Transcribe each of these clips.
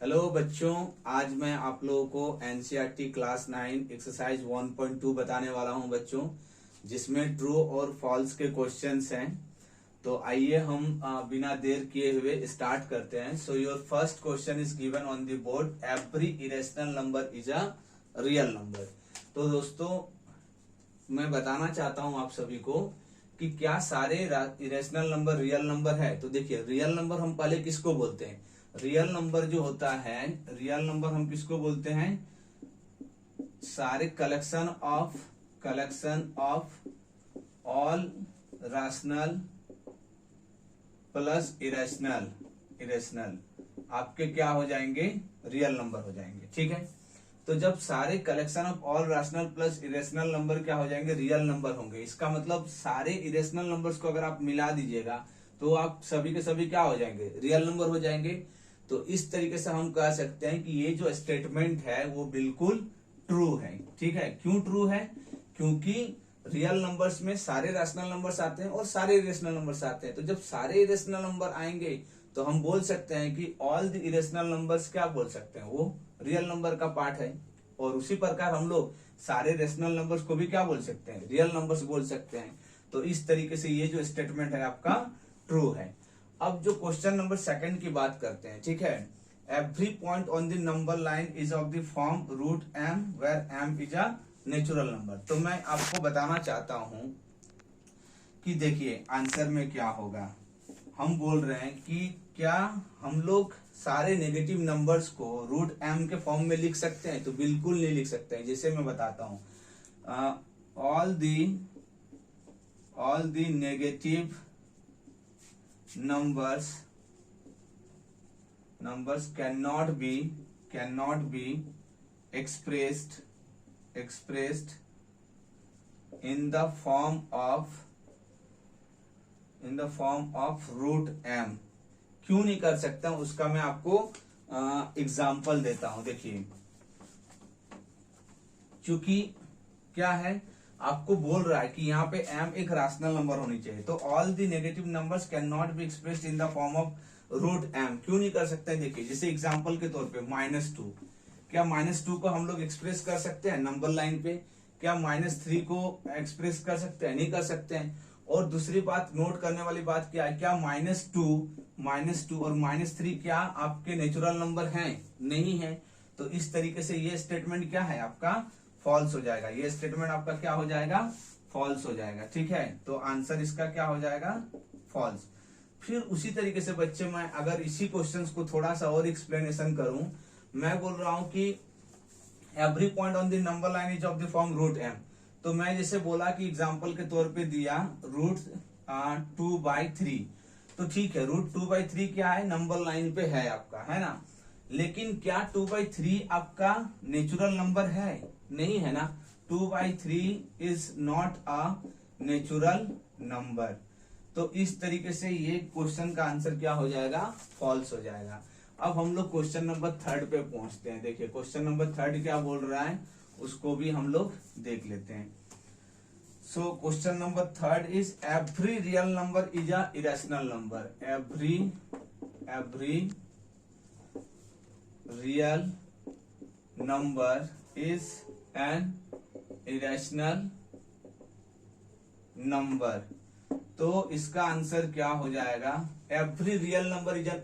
Hello बच्चों, आज मैं आप लोगों को एनसीईआरटी क्लास 9 एक्सरसाइज 1.2 बताने वाला हूं बच्चों, जिसमें ट्रू और फॉल्स के क्वेश्चंस हैं। तो आइए हम बिना देर किए हुए स्टार्ट करते हैं। So your first question is given on the board, every irrational number is a real number. तो दोस्तों, मैं बताना चाहता हूं आप सभी को कि क्या सारे इरेशनल नंबर रियल नंबर है। तो देखिए, रियल नंबर हम पहले किसको बोलते हैं? रियल नंबर जो होता है, रियल नंबर हम किसको बोलते हैं? सारे collection of all rational plus irrational आपके क्या हो जाएंगे? रियल नंबर हो जाएंगे। ठीक है, तो जब सारे collection of all rational plus irrational number क्या हो जाएंगे? रियल नंबर होंगे। इसका मतलब सारे इरेशनल नंबर्स को अगर आप मिला दीजिएगा तो आप सभी के सभी क्या हो जाएंगे? रियल नंबर हो जाएंगे। तो इस तरीके से हम कह सकते हैं कि ये जो स्टेटमेंट है वो बिल्कुल ट्रू है। ठीक है, क्यों ट्रू है? क्योंकि रियल नंबर्स में सारे रैशनल नंबर्स आते हैं और सारे इरेशनल नंबर्स आते हैं। तो जब सारे इरेशनल नंबर आएंगे तो हम बोल सकते हैं कि ऑल द इरेशनल नंबर्स क्या बोल सकते हैं? वो रियल नंबर का पार्ट है। और उसी प्रकार हम लोग सारे रेशनल नंबर्स को भी क्या बोल सकते हैं? रियल नंबर्स बोल सकते हैं। तो इस तरीके से ये जो स्टेटमेंट है आपका ट्रू है। अब जो क्वेश्चन नंबर सेकंड की बात करते हैं। ठीक है, every point on the number line is of the form root m where m is a natural number. तो मैं आपको बताना चाहता हूं कि देखिए आंसर में क्या होगा। हम बोल रहे हैं कि क्या हम लोग सारे नेगेटिव नंबर्स को रूट एम के फॉर्म में लिख सकते हैं? तो बिल्कुल नहीं लिख सकते हैं। जैसे मैं बताता हूं, all the negative numbers cannot be expressed in the form of root m। क्यों नहीं कर सकता हूं? उसका मैं आपको एग्जाम्पल देता हूं। देखिए, क्योंकि क्या है, आपको बोल रहा है कि यहाँ पे m एक रैशनल नंबर होनी चाहिए। तो all the negative numbers can not be expressed in the form of root m। क्यों नहीं कर सकते हैं? देखिए, जैसे एग्जांपल के तौर पे -2, क्या -2 को हम लोग एक्सप्रेस कर सकते हैं नंबर लाइन पे? क्या -3 को एक्सप्रेस कर सकते हैं? नहीं कर सकते हैं। और दूसरी बात, नोट करने वाली बात क्या है, क्या -2 और -3 क्या आपके नेचुरल नंबर हैं? नहीं है। तो इस तरीके से ये स्टेटमेंट क्या है आपका? फॉल्स हो जाएगा। ये स्टेटमेंट आपका क्या हो जाएगा? फॉल्स हो जाएगा। ठीक है, तो आंसर इसका क्या हो जाएगा? फॉल्स। फिर उसी तरीके से बच्चे, मैं अगर इसी क्वेश्चंस को थोड़ा सा और एक्सप्लेनेशन करूं, मैं बोल रहा हूं कि every point on the number line is of the form root m. तो मैं जैसे बोला कि एग्जाम्पल के तौर पे दिया √2/3। तो ठीक है, √2/3 क्या है? नंबर लाइन पे है आपका, है ना। लेकिन क्या 2/3 आपका नेचुरल नंबर है? नहीं है ना। 2/3 is not a natural number. तो इस तरीके से ये क्वेश्चन का आंसर क्या हो जाएगा? फॉल्स हो जाएगा। अब हम लोग क्वेश्चन नंबर थर्ड पे पहुंचते हैं। देखिए, क्वेश्चन नंबर थर्ड क्या बोल रहा है उसको भी हम लोग देख लेते हैं। So question number third is, every real number is a irrational number. Every real number is an irrational number. तो इसका आंसर क्या हो जाएगा? Every real number is an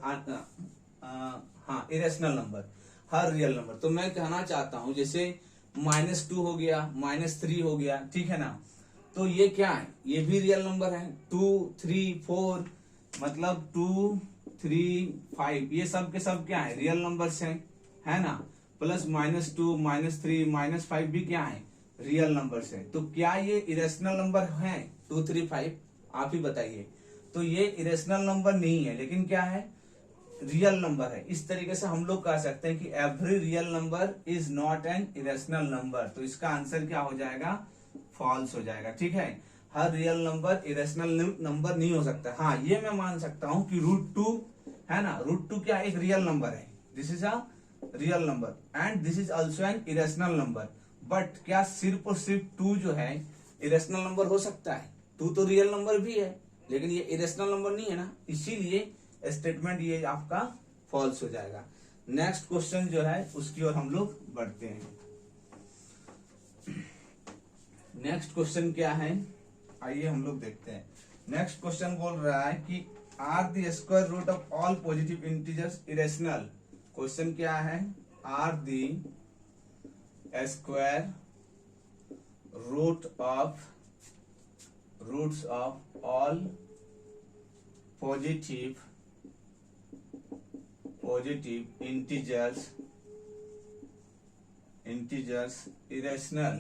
irrational number, her real number. तो मैं कहना चाहता हूं, जैसे -2 हो गया, -3 हो गया, ठीक है ना। तो ये क्या है? ये भी रियल नंबर है। 2, 3, 4, मतलब 2, 3, 5, ये सब के सब क्या है? रियल नंबर्स हैं, है ना। प्लस -2, -3, -5 भी क्या है? रियल नंबर्स हैं। तो क्या ये इरेशनल नंबर है? 2, 3, 5, आप ही बताइए। तो ये इरेशनल नंबर नहीं है, लेकिन क्या है? रियल नंबर है। इस तरीके से हम लोग कह सकते हैं कि every real number is not an irrational number. तो इसका आंसर क्या हो जाएगा? फॉल्स हो जाएगा। ठीक है, हर रियल नंबर इरेशनल नंबर नहीं हो सकता। हाँ, ये मैं मान सकता हूं कि √2 है ना, √2 क्या एक रियल नंबर है। This is a real number and this is also an irrational number. But क्या सिर्फ और सिर्फ 2 जो है इरेशनल नंबर हो सकता है? 2 तो रियल नंबर भी है, लेकिन ये इरेशनल नंबर नहीं है ना, इसीलिए स्टेटमेंट ये आपका फॉल्स हो जाएगा। नेक्स्ट क्वेश्चन जो है उसकी ओर हम लोग बढ़ते हैं। नेक्स्ट क्वेश्चन क्या है, आइए हम लोग देखते हैं। नेक्स्ट क्वेश्चन बोल रहा है कि are the square root of all positive integers irrational. Question क्या है, are the square roots of all positive integers irrational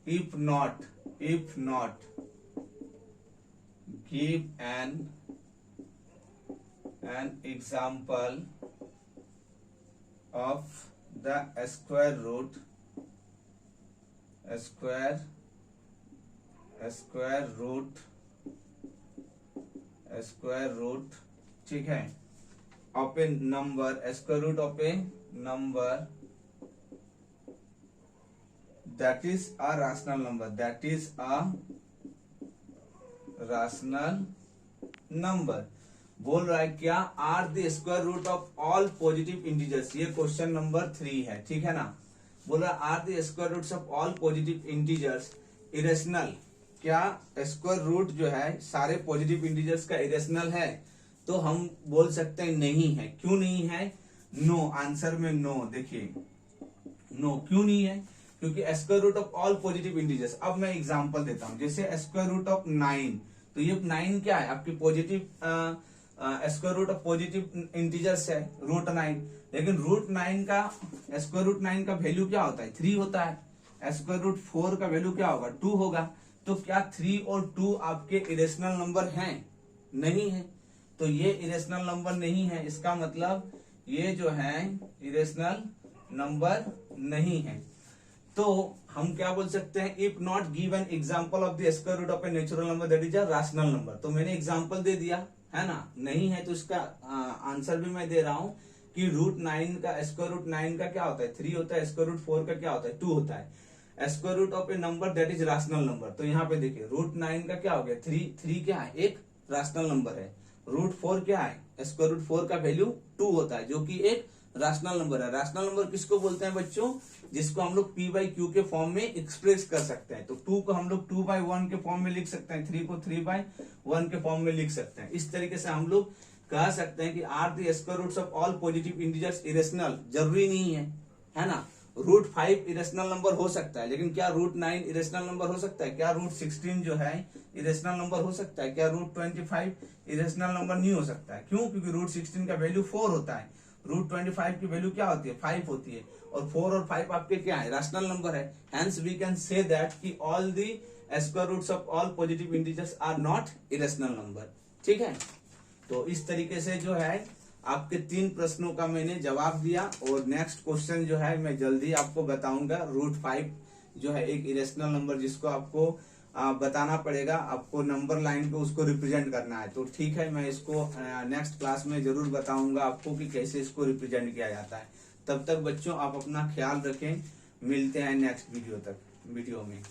if not give an example of the square root ठीक है, of a number, square root of a number that is a rational number. बोल रहा है क्या, are the square root of all positive integers, ये question number 3 है, ठीक है ना। बोल रहा है are the square roots of all positive integers irrational, क्या स्क्वायर रूट जो है सारे पॉजिटिव इंटीजर्स का इरेशनल है? तो हम बोल सकते हैं नहीं है। क्यों नहीं है? नो, आंसर में नो। देखिए नो क्यों नहीं है, क्योंकि square root of all positive integers. अब मैं एग्जांपल देता हूं, जैसे स्क्वायर रूट ऑफ 9, तो ये 9 क्या है, आपकी positive square root of positive integers है रूट 9, लेकिन रूट 9 का स्क्वायर रूट 9 का वैल्यू क्या होता है, 3 होता है। स्क्वायर रूट 4 का वैल्यू क्या होगा, 2 होगा। तो क्या 3 और 2 आपके इरेशनल नंबर हैं? नहीं है, तो ये इरेशनल नंबर नहीं है। इसका मतलब ये जो है इरेशनल नंबर नहीं है। तो हम क्या बोल सकते हैं, if not given example of the square root of a natural number that is a rational number. तो मैंने एग्जांपल दे दिया है ना, नहीं है तो इसका आंसर भी मैं दे रहा हूं कि रूट 9 का स्क्वायर रूट 9 का क्या होता है, 3 होता है। स्क्वायर रूट 4 का क्या होता है, 2 होता है। Square root of a number that is rational number. तो यहाँ पे देखिए रूट 9 का क्या हो गया, 3 क्या है, एक रैशनल नंबर है। रूट 4 क्या है, स्क्वायर रूट 4 का वैल्यू 2 होता है, जो कि एक रैशनल नंबर है। रैशनल नंबर किसको बोलते हैं बच्चों, जिसको हम लोग p बाई क्यू के फॉर्म में एक्सप्रेस कर सकते हैं। तो 2 को हम लोग 2/1 के फॉर्म में लिख सकते हैं, 3 को 3/1 के फॉर्म में लिख सकते हैं। इस तरीके से हम लोग कह सकते हैं कि are the square roots of all positive integers irrational. जरूरी नहीं है ना। रूट 5 इरेशनल नंबर हो सकता है, लेकिन क्या रूट 9 इरेशनल नंबर हो सकता है? क्या रूट 16 जो है इरेशनल नंबर हो सकता है? क्या रूट 25 इरेशनल नंबर नहीं हो सकता है? क्यों? क्योंकि रूट 16 का वैल्यू 4 होता है, रूट 25 की वैल्यू क्या होती है, 5 होती है, और 4 और 5 आपके क्या है, रैशनल नंबर है। Hence we can say that कि all the square roots of all positive integers are not irrational number. ठीक है, तो इस तरीके से जो है आपके 3 प्रश्नों का मैंने जवाब दिया। और नेक्स्ट क्वेश्चन जो है मैं जल्दी आपको बताऊंगा। रूट 5 जो है एक इरेशनल नंबर, जिसको आपको बताना पड़ेगा, आपको नंबर लाइन पे उसको रिप्रेजेंट करना है। तो ठीक है, मैं इसको नेक्स्ट क्लास में जरूर बताऊंगा आपको कि कैसे इसको रिप्रेजेंट किया जाता है। तब तक बच्चों आप अपना ख्याल रखें, मिलते हैं नेक्स्ट वीडियो में।